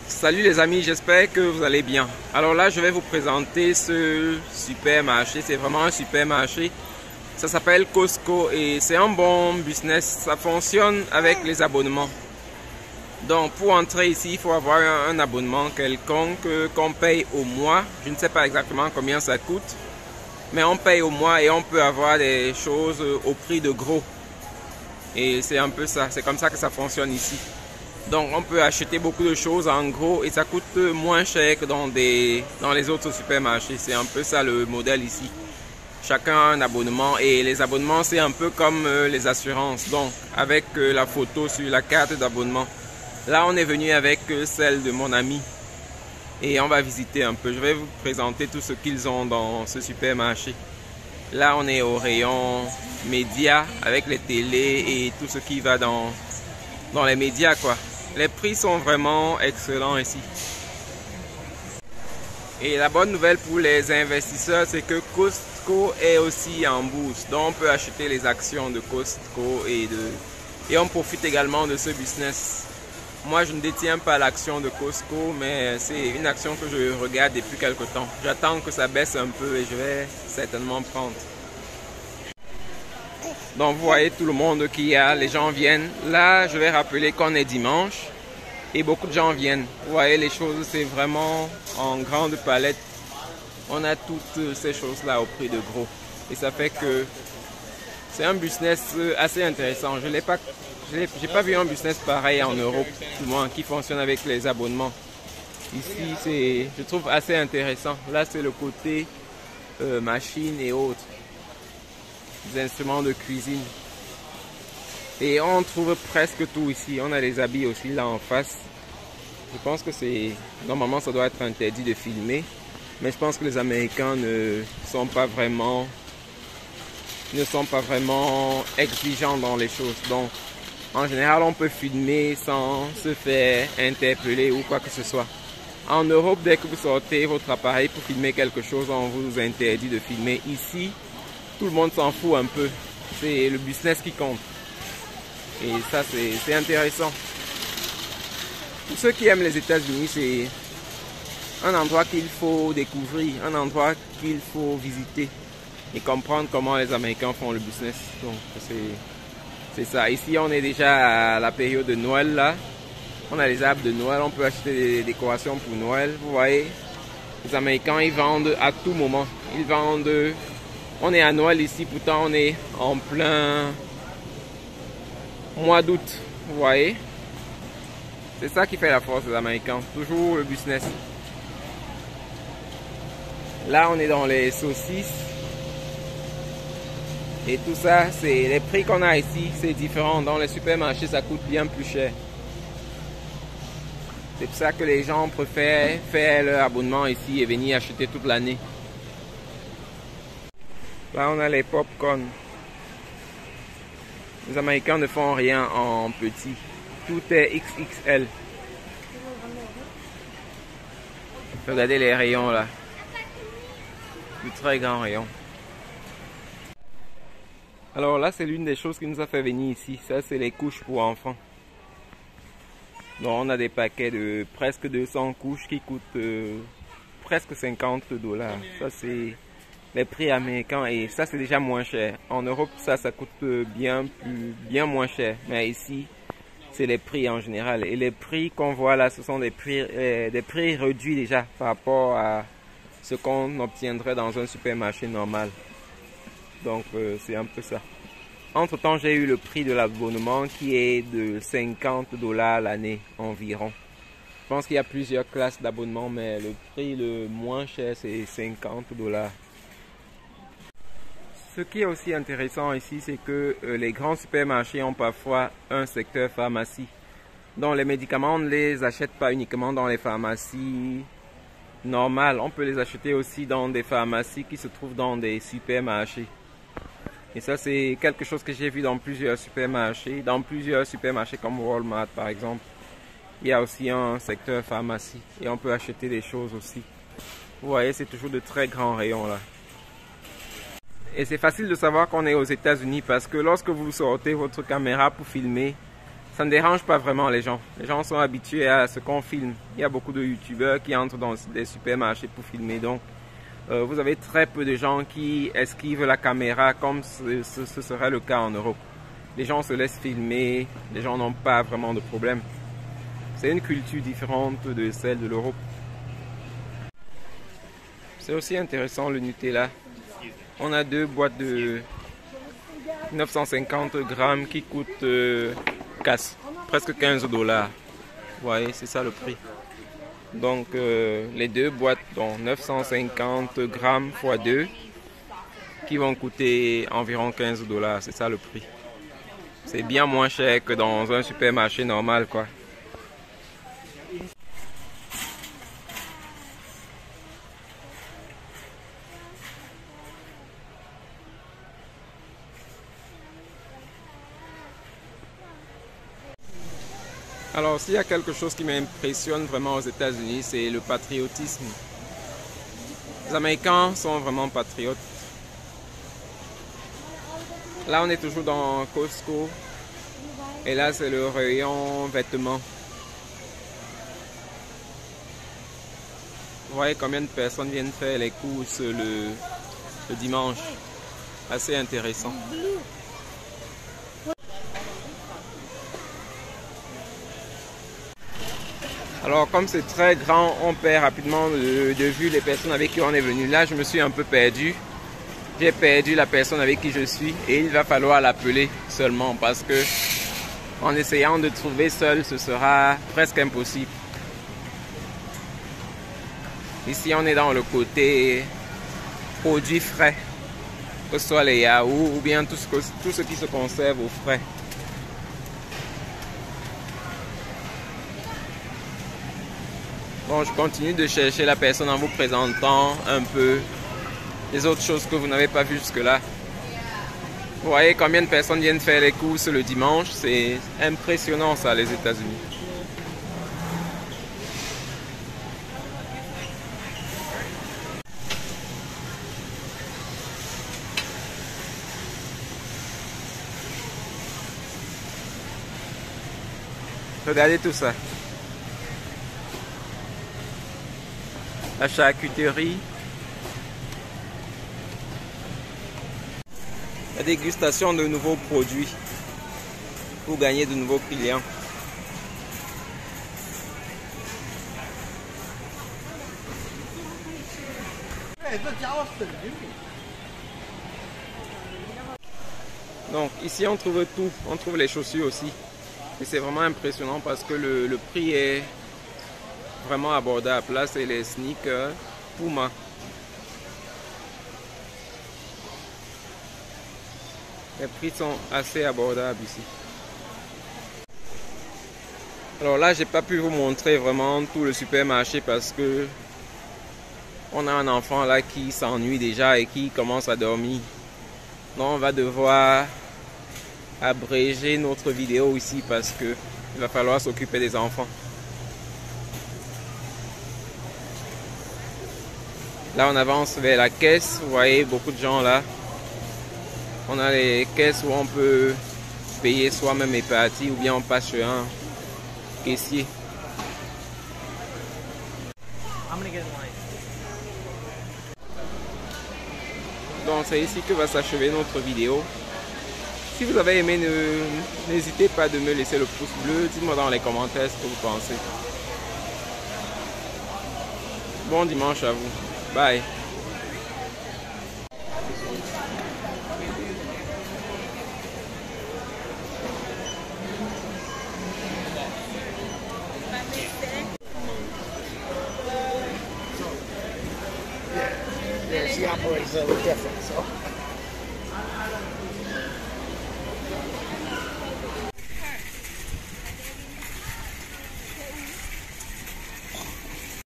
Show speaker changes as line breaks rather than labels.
Salut les amis, j'espère que vous allez bien. Alors là, je vais vous présenter ce supermarché. C'est vraiment un supermarché. Ça s'appelle Costco et c'est un bon business. Ça fonctionne avec les abonnements. Donc pour entrer ici, il faut avoir un abonnement quelconque qu'on paye au mois. Je ne sais pas exactement combien ça coûte. Mais on paye au mois et on peut avoir des choses au prix de gros. Et c'est un peu ça. C'est comme ça que ça fonctionne ici. Donc on peut acheter beaucoup de choses en gros et ça coûte moins cher que dans les autres supermarchés. C'est un peu ça le modèle ici. Chacun a un abonnement et les abonnements c'est un peu comme les assurances. Donc avec la photo sur la carte d'abonnement. Là on est venu avec celle de mon ami et on va visiter un peu. Je vais vous présenter tout ce qu'ils ont dans ce supermarché. Là on est au rayon médias avec les télés et tout ce qui va dans les médias quoi. Les prix sont vraiment excellents ici. Et la bonne nouvelle pour les investisseurs, c'est que Costco est aussi en bourse. Donc on peut acheter les actions de Costco et on profite également de ce business. Moi je ne détiens pas l'action de Costco, mais c'est une action que je regarde depuis quelque temps. J'attends que ça baisse un peu et je vais certainement prendre. Donc vous voyez tout le monde qu'il y a, les gens viennent. Là, je vais rappeler qu'on est dimanche et beaucoup de gens viennent. Vous voyez les choses, c'est vraiment en grande palette. On a toutes ces choses-là au prix de gros. Et ça fait que c'est un business assez intéressant. Je n'ai pas vu un business pareil en Europe, du moins, qui fonctionne avec les abonnements. Ici, je trouve assez intéressant. Là, c'est le côté machine et autres. Des instruments de cuisine et on trouve presque tout ici. On a les habits aussi là en face. Je pense que normalement ça doit être interdit de filmer, mais je pense que les Américains ne sont pas vraiment exigeants dans les choses. Donc en général on peut filmer sans se faire interpeller ou quoi que ce soit. En Europe, dès que vous sortez votre appareil pour filmer quelque chose, on vous interdit de filmer. Ici tout le monde s'en fout un peu. C'est le business qui compte. Et ça, c'est intéressant. Pour ceux qui aiment les États-Unis, c'est un endroit qu'il faut découvrir, un endroit qu'il faut visiter et comprendre comment les Américains font le business. Donc, c'est ça. Ici, on est déjà à la période de Noël, là. On a les arbres de Noël. On peut acheter des décorations pour Noël. Vous voyez, les Américains, ils vendent à tout moment. Ils vendent... On est à Noël ici, pourtant on est en plein mois d'août, vous voyez. C'est ça qui fait la force des Américains, toujours le business. Là on est dans les saucisses. Et tout ça, c'est les prix qu'on a ici, c'est différent. Dans les supermarchés, ça coûte bien plus cher. C'est pour ça que les gens préfèrent faire leur abonnement ici et venir acheter toute l'année. Là, on a les pop-corn. Les Américains ne font rien en petit. Tout est XXL. Regardez les rayons là. De très grands rayons. Alors là, c'est l'une des choses qui nous a fait venir ici. Ça, c'est les couches pour enfants. Donc, on a des paquets de presque 200 couches qui coûtent presque $50. Ça, c'est... les prix américains et ça c'est déjà moins cher. En Europe ça coûte bien moins cher. Mais ici c'est les prix en général. Et les prix qu'on voit là ce sont des prix réduits déjà par rapport à ce qu'on obtiendrait dans un supermarché normal. Donc c'est un peu ça. Entre temps j'ai eu le prix de l'abonnement qui est de $50 l'année environ. Je pense qu'il y a plusieurs classes d'abonnement mais le prix le moins cher c'est $50. Ce qui est aussi intéressant ici, c'est que les grands supermarchés ont parfois un secteur pharmacie. Donc les médicaments, on ne les achète pas uniquement dans les pharmacies normales. On peut les acheter aussi dans des pharmacies qui se trouvent dans des supermarchés. Et ça, c'est quelque chose que j'ai vu dans plusieurs supermarchés. Dans plusieurs supermarchés comme Walmart par exemple. Il y a aussi un secteur pharmacie. Et on peut acheter des choses aussi. Vous voyez, c'est toujours de très grands rayons là. Et c'est facile de savoir qu'on est aux États-Unis parce que lorsque vous sortez votre caméra pour filmer, ça ne dérange pas vraiment les gens. Les gens sont habitués à ce qu'on filme. Il y a beaucoup de youtubeurs qui entrent dans des supermarchés pour filmer. Donc, vous avez très peu de gens qui esquivent la caméra comme ce serait le cas en Europe. Les gens se laissent filmer, les gens n'ont pas vraiment de problème. C'est une culture différente de celle de l'Europe. C'est aussi intéressant le Nutella. On a 2 boîtes de 950 grammes qui coûtent presque 15 $. Vous voyez, c'est ça le prix. Donc les 2 boîtes, dont 950 grammes x 2, qui vont coûter environ 15 $. C'est ça le prix. C'est bien moins cher que dans un supermarché normal, quoi. Alors, s'il y a quelque chose qui m'impressionne vraiment aux États-Unis, c'est le patriotisme. Les Américains sont vraiment patriotes. Là, on est toujours dans Costco. Et là, c'est le rayon vêtements. Vous voyez combien de personnes viennent faire les courses le dimanche. Assez intéressant. Alors comme c'est très grand, on perd rapidement de vue les personnes avec qui on est venu. Là, je me suis un peu perdu. J'ai perdu la personne avec qui je suis et il va falloir l'appeler seulement parce que en essayant de trouver seul, ce sera presque impossible. Ici, on est dans le côté produits frais, que ce soit les yaourts ou bien tout ce qui se conserve au frais. Bon, je continue de chercher la personne en vous présentant un peu les autres choses que vous n'avez pas vues jusque-là. Vous voyez combien de personnes viennent faire les courses le dimanche? C'est impressionnant ça, les États-Unis. Regardez tout ça. La charcuterie. La dégustation de nouveaux produits pour gagner de nouveaux clients. Donc ici on trouve tout, on trouve les chaussures aussi. Et c'est vraiment impressionnant parce que le prix est vraiment abordable. Là c'est les sneakers Puma. Les prix sont assez abordables ici. Alors là j'ai pas pu vous montrer vraiment tout le supermarché parce que on a un enfant là qui s'ennuie déjà et qui commence à dormir. Donc on va devoir abréger notre vidéo ici parce que il va falloir s'occuper des enfants. Là on avance vers la caisse, vous voyez beaucoup de gens là. On a les caisses où on peut payer soi-même et partir ou bien on passe chez un caissier. Donc c'est ici que va s'achever notre vidéo. Si vous avez aimé, n'hésitez pas de me laisser le pouce bleu. Dites-moi dans les commentaires ce que vous pensez. Bon dimanche à vous. Bye.
She operates a little different, so.